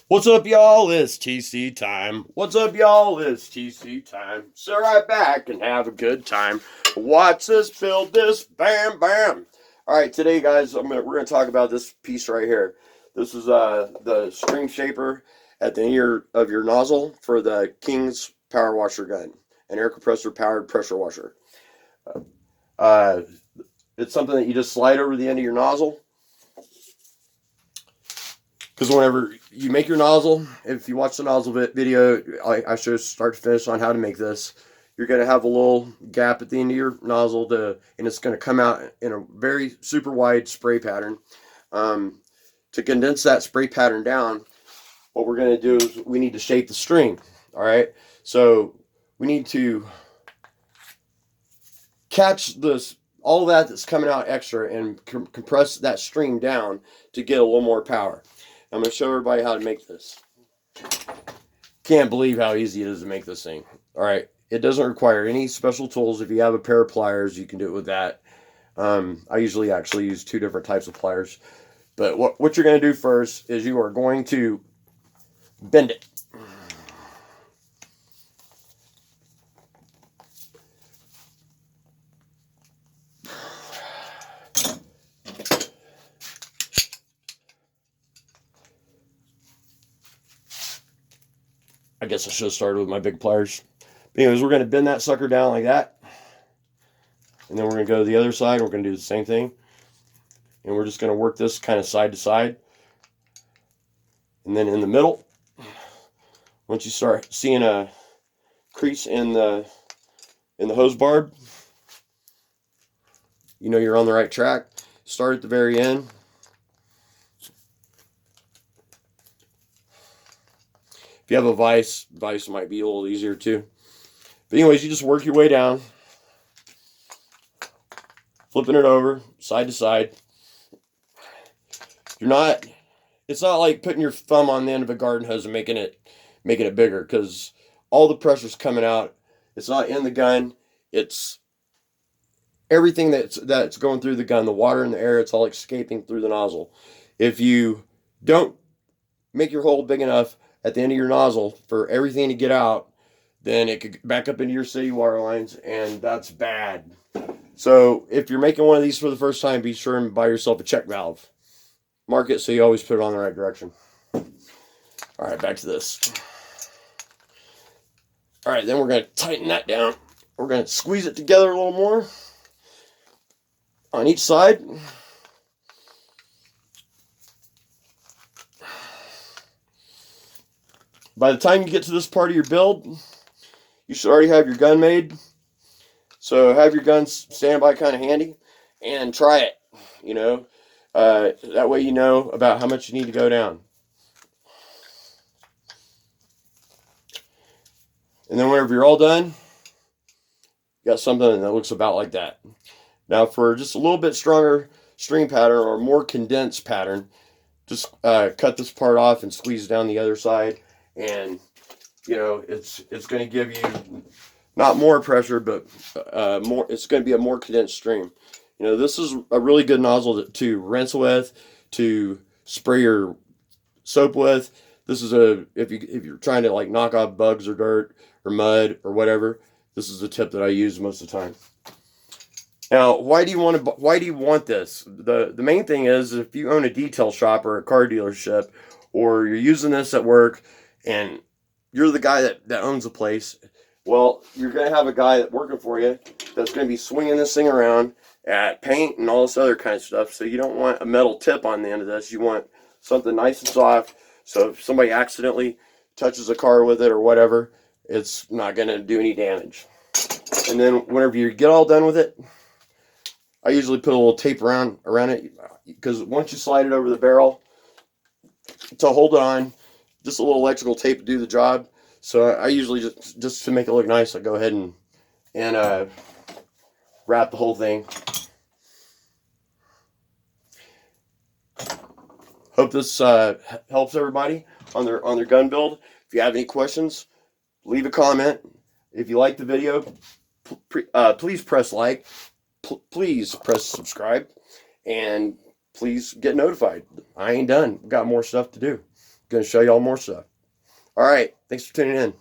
What's up, y'all? It's TC time. What's up, y'all? It's TC time. Sit right back and have a good time. Watch this, build this, bam, bam. All right, today, guys, we're gonna talk about this piece right here. This is the string shaper at the end of your nozzle for the King's power washer gun, an air compressor powered pressure washer. Uh, it's something that you just slide over the end of your nozzle. Because whenever you make your nozzle, if you watch the nozzle video, I show start to finish on how to make this. You're going to have a little gap at the end of your nozzle, and it's going to come out in a very super wide spray pattern. To condense that spray pattern down, what we're going to do is we need to shape the string. All right, so we need to catch all that's coming out extra and compress that string down to get a little more power. I'm going to show everybody how to make this. Can't believe how easy it is to make this thing. All right, it doesn't require any special tools. If you have a pair of pliers, you can do it with that. I usually actually use two different types of pliers. But what you're going to do first is you are going to bend it. I guess I should have started with my big pliers. But anyways, we're going to bend that sucker down like that. And then we're going to go to the other side. We're going to do the same thing. And we're just going to work this kind of side to side. And then in the middle, once you start seeing a crease in the hose barb, you know you're on the right track. Start at the very end. If you have a vise might be a little easier too. But anyways, you just work your way down, flipping it over side to side. It's not like putting your thumb on the end of a garden hose and making it bigger, because all the pressure's coming out. It's not in the gun. It's everything that's going through the gun, the water and the air, it's all escaping through the nozzle. If you don't make your hole big enough at the end of your nozzle for everything to get out, then it could back up into your city water lines, and that's bad. So if you're making one of these for the first time, be sure and buy yourself a check valve. Mark it so you always put it on the right direction. All right, back to this. All right, then we're going to tighten that down. We're going to squeeze it together a little more on each side. By the time you get to this part of your build, you should already have your gun made. So have your gun stand by kind of handy and try it, that way you know about how much you need to go down. And then whenever you're all done, you got something that looks about like that. Now for just a little bit stronger string pattern or more condensed pattern, just cut this part off and squeeze down the other side. And it's going to give you not more pressure, but more. It's going to be a more condensed stream. This is a really good nozzle to rinse with, to spray your soap with. This is if you're trying to like knock off bugs or dirt or mud or whatever. This is the tip that I use most of the time. Now, why do you want this? The main thing is, if you own a detail shop or a car dealership, or you're using this at work, and you're the guy that owns a place, well, you're going to have a guy working for you that's going to be swinging this thing around at paint and all this other kind of stuff. So you don't want a metal tip on the end of this. You want something nice and soft, so if somebody accidentally touches a car with it or whatever, it's not going to do any damage. And then whenever you get all done with it, I usually put a little tape around it, because once you slide it over the barrel, to hold it on, just a little electrical tape to do the job. So I usually just to make it look nice, I go ahead and wrap the whole thing. Hope this helps everybody on their gun build. If you have any questions, leave a comment. If you like the video, please press like. Please press subscribe, and please get notified. I ain't done. We've got more stuff to do. Going to show you all more stuff. All right. Thanks for tuning in.